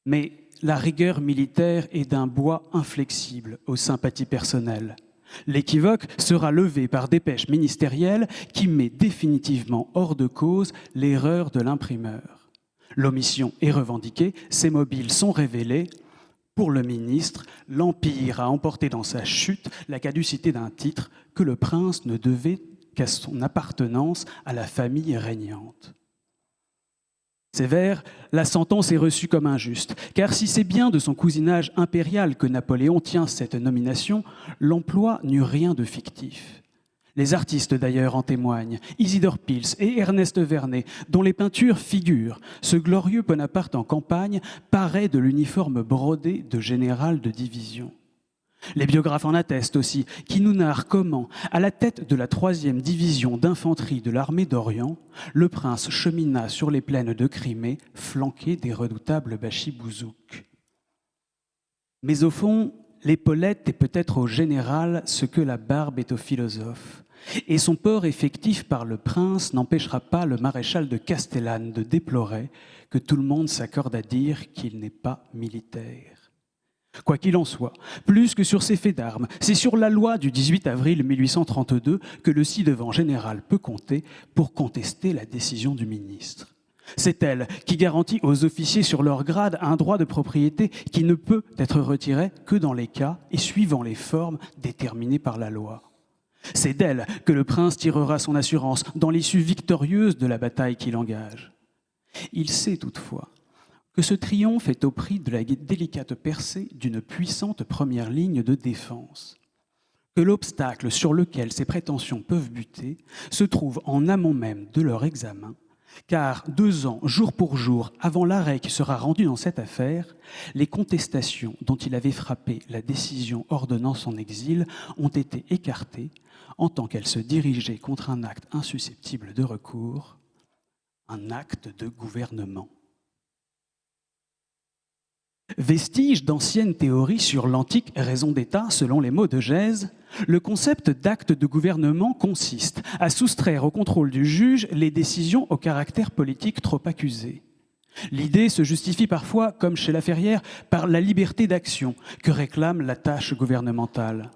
Mais la rigueur militaire est d'un bois inflexible aux sympathies personnelles. L'équivoque sera levé par dépêche ministérielle qui met définitivement hors de cause l'erreur de l'imprimeur. L'omission est revendiquée, ses mobiles sont révélés. Pour le ministre, l'Empire a emporté dans sa chute la caducité d'un titre que le prince ne devait qu'à son appartenance à la famille régnante. Sévère, la sentence est reçue comme injuste, car si c'est bien de son cousinage impérial que Napoléon tient cette nomination, l'emploi n'eut rien de fictif. Les artistes d'ailleurs en témoignent, Isidore Pils et Ernest Vernet, dont les peintures figurent. Ce glorieux Bonaparte en campagne paraît de l'uniforme brodé de général de division. Les biographes en attestent aussi, qui nous narrent comment, à la tête de la 3e division d'infanterie de l'armée d'Orient, le prince chemina sur les plaines de Crimée, flanqué des redoutables bachibouzouks. Mais au fond, l'épaulette est peut-être au général ce que la barbe est au philosophe. Et son port effectif par le prince n'empêchera pas le maréchal de Castellane de déplorer que tout le monde s'accorde à dire qu'il n'est pas militaire. Quoi qu'il en soit, plus que sur ses faits d'armes, c'est sur la loi du 18 avril 1832 que le ci-devant général peut compter pour contester la décision du ministre. C'est elle qui garantit aux officiers sur leur grade un droit de propriété qui ne peut être retiré que dans les cas et suivant les formes déterminées par la loi. C'est d'elle que le prince tirera son assurance dans l'issue victorieuse de la bataille qu'il engage. Il sait toutefois que ce triomphe est au prix de la délicate percée d'une puissante première ligne de défense, que l'obstacle sur lequel ses prétentions peuvent buter se trouve en amont même de leur examen, car 2 ans, jour pour jour, avant l'arrêt qui sera rendu dans cette affaire, les contestations dont il avait frappé la décision ordonnant son exil ont été écartées en tant qu'elles se dirigeaient contre un acte insusceptible de recours, un acte de gouvernement. Vestige d'anciennes théories sur l'antique raison d'État, selon les mots de Gèse, le concept d'acte de gouvernement consiste à soustraire au contrôle du juge les décisions au caractère politique trop accusé. L'idée se justifie parfois, comme chez Laferrière, par la liberté d'action que réclame la tâche gouvernementale.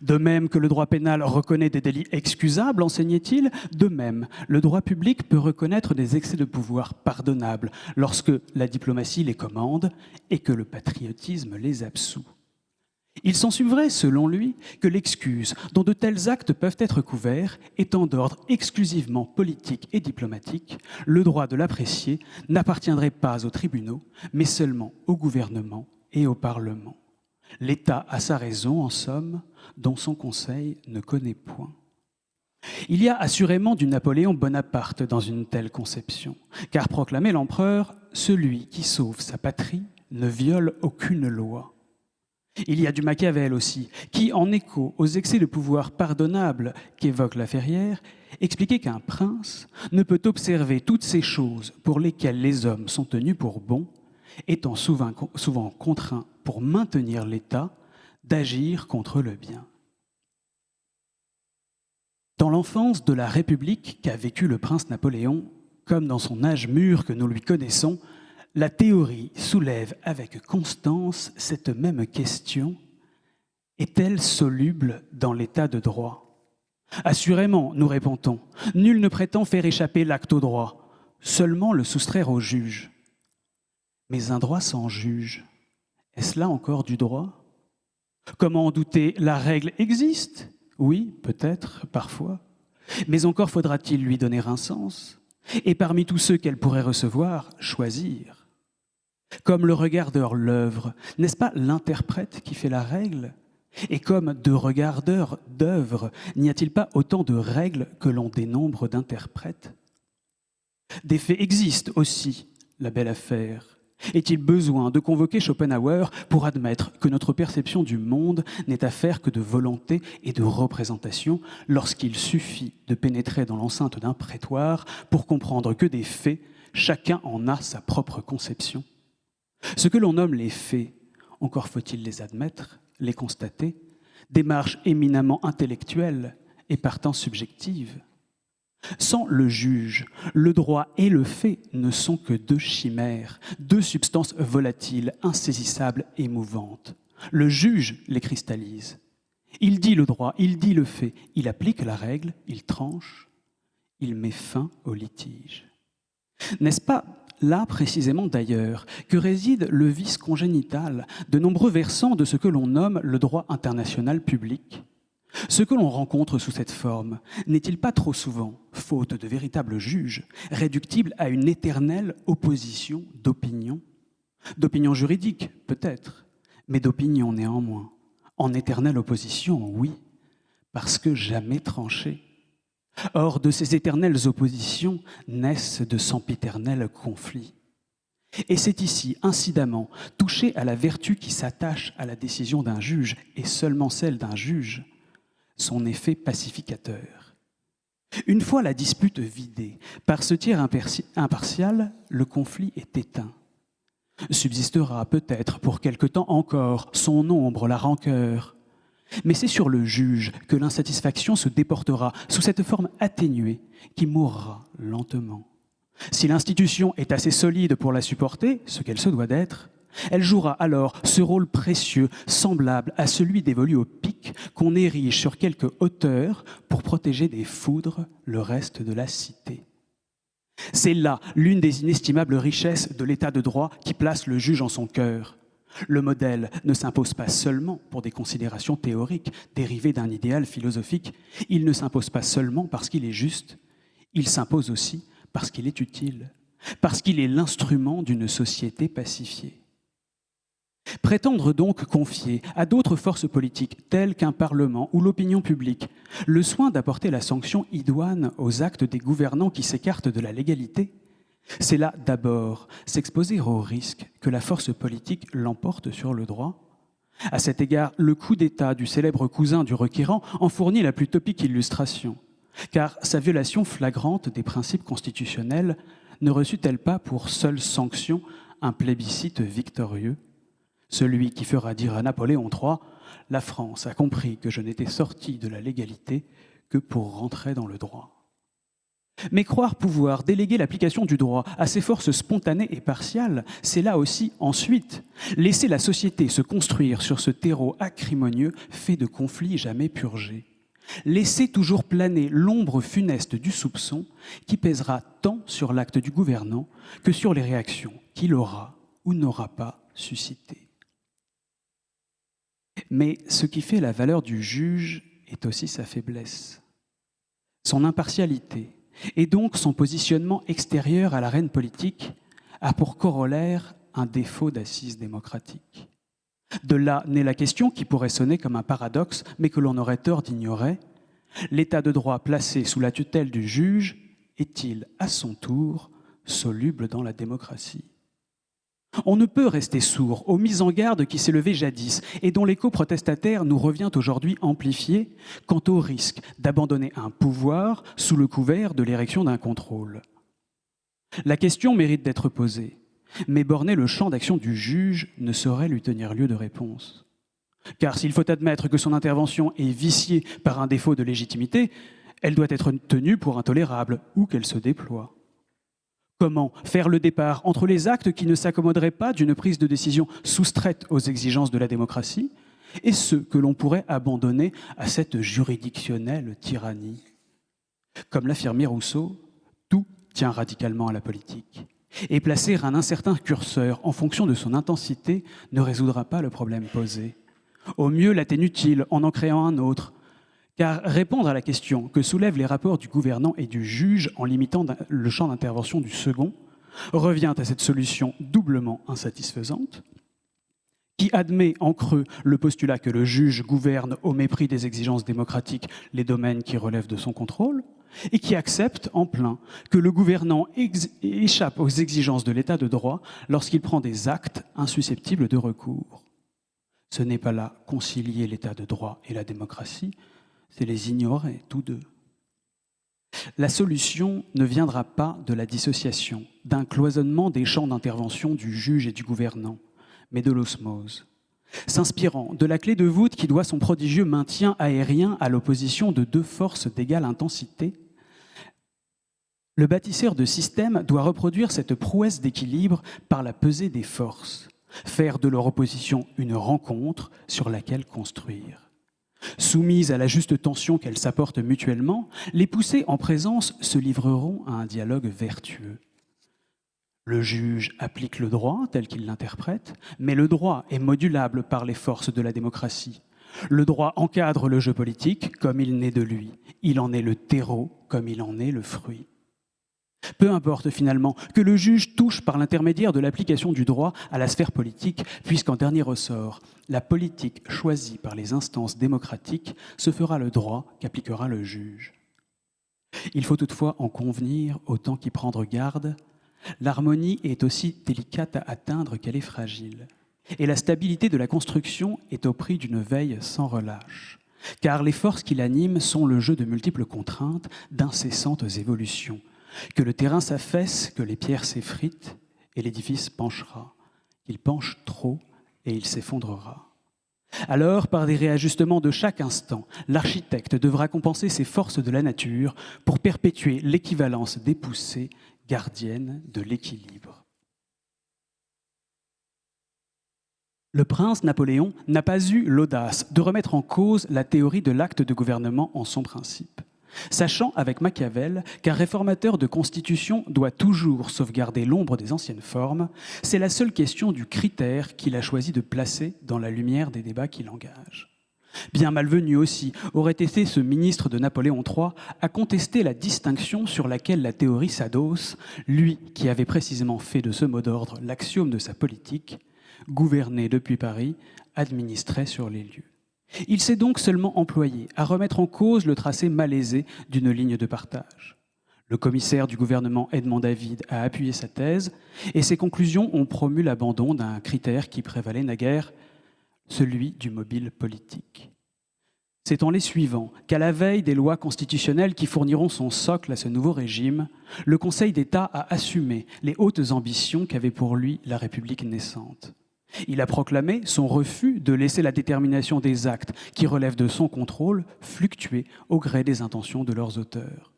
De même que le droit pénal reconnaît des délits excusables, enseignait-il, de même, le droit public peut reconnaître des excès de pouvoir pardonnables lorsque la diplomatie les commande et que le patriotisme les absout. Il s'ensuivrait, selon lui, que l'excuse dont de tels actes peuvent être couverts, étant d'ordre exclusivement politique et diplomatique, le droit de l'apprécier n'appartiendrait pas aux tribunaux, mais seulement au gouvernement et au Parlement. L'État a sa raison, en somme, dont son conseil ne connaît point. Il y a assurément du Napoléon Bonaparte dans une telle conception, car proclamait l'empereur, celui qui sauve sa patrie ne viole aucune loi. Il y a du Machiavel aussi, qui, en écho aux excès de pouvoir pardonnables qu'évoque Laferrière, expliquait qu'un prince ne peut observer toutes ces choses pour lesquelles les hommes sont tenus pour bons, étant souvent contraints pour maintenir l'État d'agir contre le bien. Dans l'enfance de la République qu'a vécu le prince Napoléon, comme dans son âge mûr que nous lui connaissons, la théorie soulève avec constance cette même question: est-elle soluble dans l'état de droit ? Assurément, nous répondons, nul ne prétend faire échapper l'acte au droit, seulement le soustraire au juge. Mais un droit sans juge, est-ce là encore du droit ? Comment en douter ? La règle existe ? Oui, peut-être, parfois. Mais encore faudra-t-il lui donner un sens, et parmi tous ceux qu'elle pourrait recevoir, choisir. Comme le regardeur l'œuvre, n'est-ce pas l'interprète qui fait la règle ? Et comme de regardeurs d'œuvres, n'y a-t-il pas autant de règles que l'on dénombre d'interprètes? Des faits existent aussi, la belle affaire. Est-il besoin de convoquer Schopenhauer pour admettre que notre perception du monde n'est affaire que de volonté et de représentation, lorsqu'il suffit de pénétrer dans l'enceinte d'un prétoire pour comprendre que des faits, chacun en a sa propre conception? Ce que l'on nomme les faits, encore faut-il les admettre, les constater, démarche éminemment intellectuelle et partant subjective. Sans le juge, le droit et le fait ne sont que deux chimères, deux substances volatiles, insaisissables et mouvantes. Le juge les cristallise. Il dit le droit, il dit le fait, il applique la règle, il tranche, il met fin au litige. N'est-ce pas là précisément d'ailleurs que réside le vice congénital de nombreux versants de ce que l'on nomme le droit international public? Ce que l'on rencontre sous cette forme n'est-il pas trop souvent, faute de véritables juges, réductible à une éternelle opposition d'opinions? D'opinions juridiques, peut-être, mais d'opinions néanmoins. En éternelle opposition, oui, parce que jamais tranchées. Or, de ces éternelles oppositions naissent de sempiternels conflits. Et c'est ici, incidemment, toucher à la vertu qui s'attache à la décision d'un juge, et seulement celle d'un juge, son effet pacificateur. Une fois la dispute vidée, par ce tiers impartial, le conflit est éteint. Subsistera peut-être pour quelque temps encore son ombre, la rancœur. Mais c'est sur le juge que l'insatisfaction se déportera sous cette forme atténuée qui mourra lentement. Si l'institution est assez solide pour la supporter, ce qu'elle se doit d'être, elle jouera alors ce rôle précieux, semblable à celui dévolu au pic qu'on érige sur quelque hauteur pour protéger des foudres le reste de la cité. C'est là l'une des inestimables richesses de l'état de droit qui place le juge en son cœur. Le modèle ne s'impose pas seulement pour des considérations théoriques dérivées d'un idéal philosophique, il ne s'impose pas seulement parce qu'il est juste, il s'impose aussi parce qu'il est utile, parce qu'il est l'instrument d'une société pacifiée. Prétendre donc confier à d'autres forces politiques, telles qu'un Parlement ou l'opinion publique, le soin d'apporter la sanction idoine aux actes des gouvernants qui s'écartent de la légalité, c'est là d'abord s'exposer au risque que la force politique l'emporte sur le droit. À cet égard, le coup d'État du célèbre cousin du requérant en fournit la plus topique illustration, car sa violation flagrante des principes constitutionnels ne reçut-elle pas pour seule sanction un plébiscite victorieux? Celui qui fera dire à Napoléon III « La France a compris que je n'étais sorti de la légalité que pour rentrer dans le droit ». Mais croire pouvoir déléguer l'application du droit à ces forces spontanées et partiales, c'est là aussi, ensuite, laisser la société se construire sur ce terreau acrimonieux fait de conflits jamais purgés. Laisser toujours planer l'ombre funeste du soupçon qui pèsera tant sur l'acte du gouvernant que sur les réactions qu'il aura ou n'aura pas suscitées. Mais ce qui fait la valeur du juge est aussi sa faiblesse, son impartialité, et donc son positionnement extérieur à l'arène politique a pour corollaire un défaut d'assise démocratique. De là naît la question qui pourrait sonner comme un paradoxe, mais que l'on aurait tort d'ignorer. L'état de droit placé sous la tutelle du juge est-il, à son tour, soluble dans la démocratie ? On ne peut rester sourd aux mises en garde qui s'élevaient jadis et dont l'écho protestataire nous revient aujourd'hui amplifié quant au risque d'abandonner un pouvoir sous le couvert de l'érection d'un contrôle. La question mérite d'être posée, mais borner le champ d'action du juge ne saurait lui tenir lieu de réponse. Car s'il faut admettre que son intervention est viciée par un défaut de légitimité, elle doit être tenue pour intolérable où qu'elle se déploie. Comment faire le départ entre les actes qui ne s'accommoderaient pas d'une prise de décision soustraite aux exigences de la démocratie et ceux que l'on pourrait abandonner à cette juridictionnelle tyrannie? Comme l'affirmait Rousseau, tout tient radicalement à la politique. Et placer un incertain curseur en fonction de son intensité ne résoudra pas le problème posé. Au mieux l'atténue-t-il en créant un autre. Car répondre à la question que soulèvent les rapports du gouvernant et du juge en limitant le champ d'intervention du second revient à cette solution doublement insatisfaisante, qui admet en creux le postulat que le juge gouverne au mépris des exigences démocratiques les domaines qui relèvent de son contrôle, et qui accepte en plein que le gouvernant échappe aux exigences de l'état de droit lorsqu'il prend des actes insusceptibles de recours. Ce n'est pas là concilier l'état de droit et la démocratie, c'est les ignorer tous deux. La solution ne viendra pas de la dissociation, d'un cloisonnement des champs d'intervention du juge et du gouvernant, mais de l'osmose. S'inspirant de la clé de voûte qui doit son prodigieux maintien aérien à l'opposition de deux forces d'égale intensité, le bâtisseur de système doit reproduire cette prouesse d'équilibre par la pesée des forces, faire de leur opposition une rencontre sur laquelle construire. Soumises à la juste tension qu'elles s'apportent mutuellement, les poussées en présence se livreront à un dialogue vertueux. Le juge applique le droit tel qu'il l'interprète, mais le droit est modulable par les forces de la démocratie. Le droit encadre le jeu politique comme il naît de lui. Il en est le terreau comme il en est le fruit. Peu importe finalement que le juge touche par l'intermédiaire de l'application du droit à la sphère politique, puisqu'en dernier ressort, la politique choisie par les instances démocratiques se fera le droit qu'appliquera le juge. Il faut toutefois en convenir autant qu'y prendre garde. L'harmonie est aussi délicate à atteindre qu'elle est fragile. Et la stabilité de la construction est au prix d'une veille sans relâche. Car les forces qui l'animent sont le jeu de multiples contraintes, d'incessantes évolutions. Que le terrain s'affaisse, que les pierres s'effritent, et l'édifice penchera. Il penche trop, et il s'effondrera. Alors, par des réajustements de chaque instant, l'architecte devra compenser ces forces de la nature pour perpétuer l'équivalence des poussées, gardienne de l'équilibre. Le prince Napoléon n'a pas eu l'audace de remettre en cause la théorie de l'acte de gouvernement en son principe. Sachant avec Machiavel qu'un réformateur de constitution doit toujours sauvegarder l'ombre des anciennes formes, c'est la seule question du critère qu'il a choisi de placer dans la lumière des débats qui l'engagent. Bien malvenu aussi aurait été ce ministre de Napoléon III à contester la distinction sur laquelle la théorie s'adosse, lui qui avait précisément fait de ce mot d'ordre l'axiome de sa politique, gouverner depuis Paris, administrer sur les lieux. Il s'est donc seulement employé à remettre en cause le tracé malaisé d'une ligne de partage. Le commissaire du gouvernement Edmond David a appuyé sa thèse et ses conclusions ont promu l'abandon d'un critère qui prévalait naguère, celui du mobile politique. C'est en les suivant qu'à la veille des lois constitutionnelles qui fourniront son socle à ce nouveau régime, le Conseil d'État a assumé les hautes ambitions qu'avait pour lui la République naissante. Il a proclamé son refus de laisser la détermination des actes qui relèvent de son contrôle fluctuer au gré des intentions de leurs auteurs.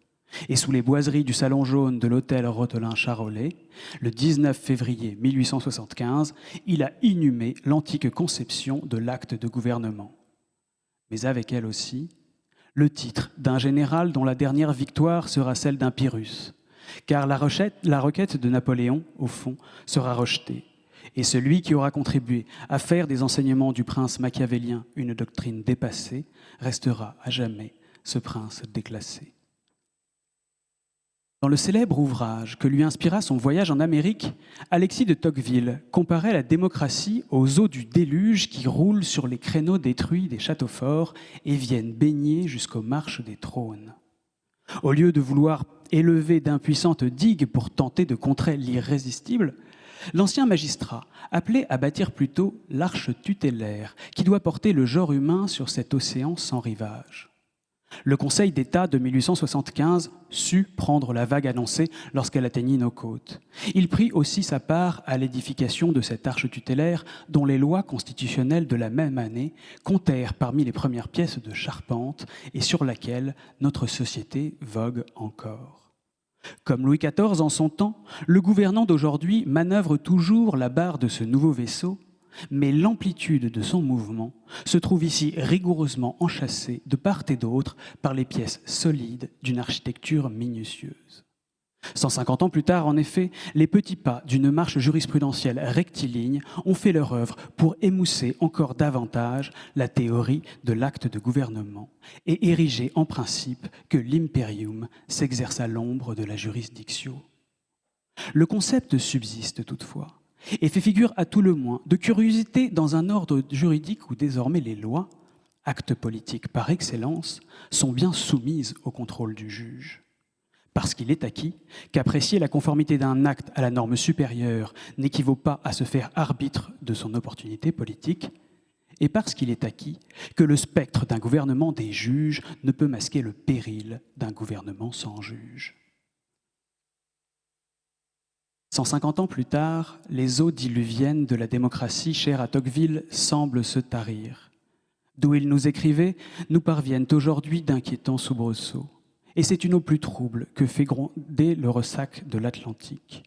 Et sous les boiseries du salon jaune de l'hôtel Rotelin-Charolais, le 19 février 1875, il a inhumé l'antique conception de l'acte de gouvernement. Mais avec elle aussi, le titre d'un général dont la dernière victoire sera celle d'un Pyrrhus, car la requête de Napoléon, au fond, sera rejetée. Et celui qui aura contribué à faire des enseignements du prince machiavélien une doctrine dépassée restera à jamais ce prince déclassé. Dans le célèbre ouvrage que lui inspira son voyage en Amérique, Alexis de Tocqueville comparait la démocratie aux eaux du déluge qui roulent sur les créneaux détruits des châteaux forts et viennent baigner jusqu'aux marches des trônes. Au lieu de vouloir élever d'impuissantes digues pour tenter de contrer l'irrésistible, l'ancien magistrat appelait à bâtir plutôt l'arche tutélaire qui doit porter le genre humain sur cet océan sans rivage. Le Conseil d'État de 1875 sut prendre la vague annoncée lorsqu'elle atteignit nos côtes. Il prit aussi sa part à l'édification de cette arche tutélaire dont les lois constitutionnelles de la même année comptèrent parmi les premières pièces de charpente et sur laquelle notre société vogue encore. Comme Louis XIV en son temps, le gouvernant d'aujourd'hui manœuvre toujours la barre de ce nouveau vaisseau, mais l'amplitude de son mouvement se trouve ici rigoureusement enchâssée de part et d'autre par les pièces solides d'une architecture minutieuse. 150 ans plus tard, en effet, les petits pas d'une marche jurisprudentielle rectiligne ont fait leur œuvre pour émousser encore davantage la théorie de l'acte de gouvernement et ériger en principe que l'imperium s'exerce à l'ombre de la jurisdiction. Le concept subsiste toutefois. et fait figure à tout le moins de curiosité dans un ordre juridique où désormais les lois, actes politiques par excellence, sont bien soumises au contrôle du juge. Parce qu'il est acquis qu'apprécier la conformité d'un acte à la norme supérieure n'équivaut pas à se faire arbitre de son opportunité politique, et parce qu'il est acquis que le spectre d'un gouvernement des juges ne peut masquer le péril d'un gouvernement sans juge. 150 ans plus tard, les eaux diluviennes de la démocratie chère à Tocqueville semblent se tarir. D'où il nous écrivait, nous parviennent aujourd'hui d'inquiétants soubresauts. Et c'est une eau plus trouble que fait gronder le ressac de l'Atlantique.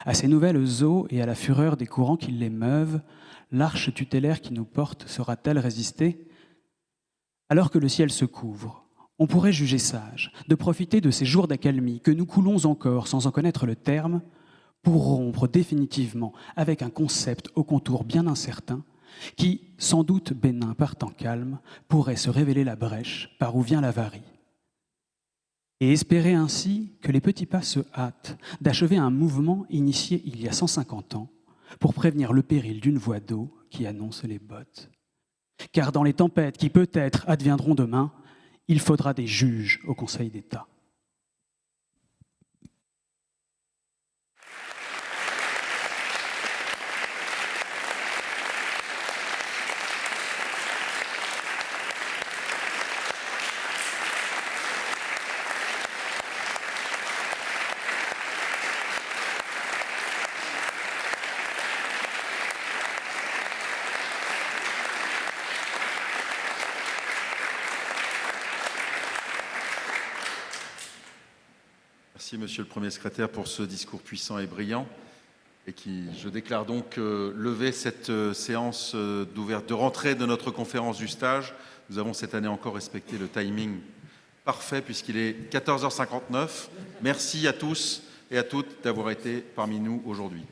À ces nouvelles eaux et à la fureur des courants qui les meuvent, l'arche tutélaire qui nous porte saura-t-elle résister ? Alors que le ciel se couvre, on pourrait juger sage de profiter de ces jours d'accalmie que nous coulons encore sans en connaître le terme pour rompre définitivement avec un concept au contour bien incertain qui, sans doute bénin par temps calme, pourrait se révéler la brèche par où vient l'avarie. Et espérer ainsi que les petits pas se hâtent d'achever un mouvement initié il y a 150 ans pour prévenir le péril d'une voie d'eau qui annonce les bottes. Car dans les tempêtes qui peut-être adviendront demain, il faudra des juges au Conseil d'État. Merci, Monsieur le Premier secrétaire, pour ce discours puissant et brillant. Et je déclare donc lever cette séance de rentrée de notre conférence du stage. Nous avons cette année encore respecté le timing parfait puisqu'il est 14h59. Merci à tous et à toutes d'avoir été parmi nous aujourd'hui.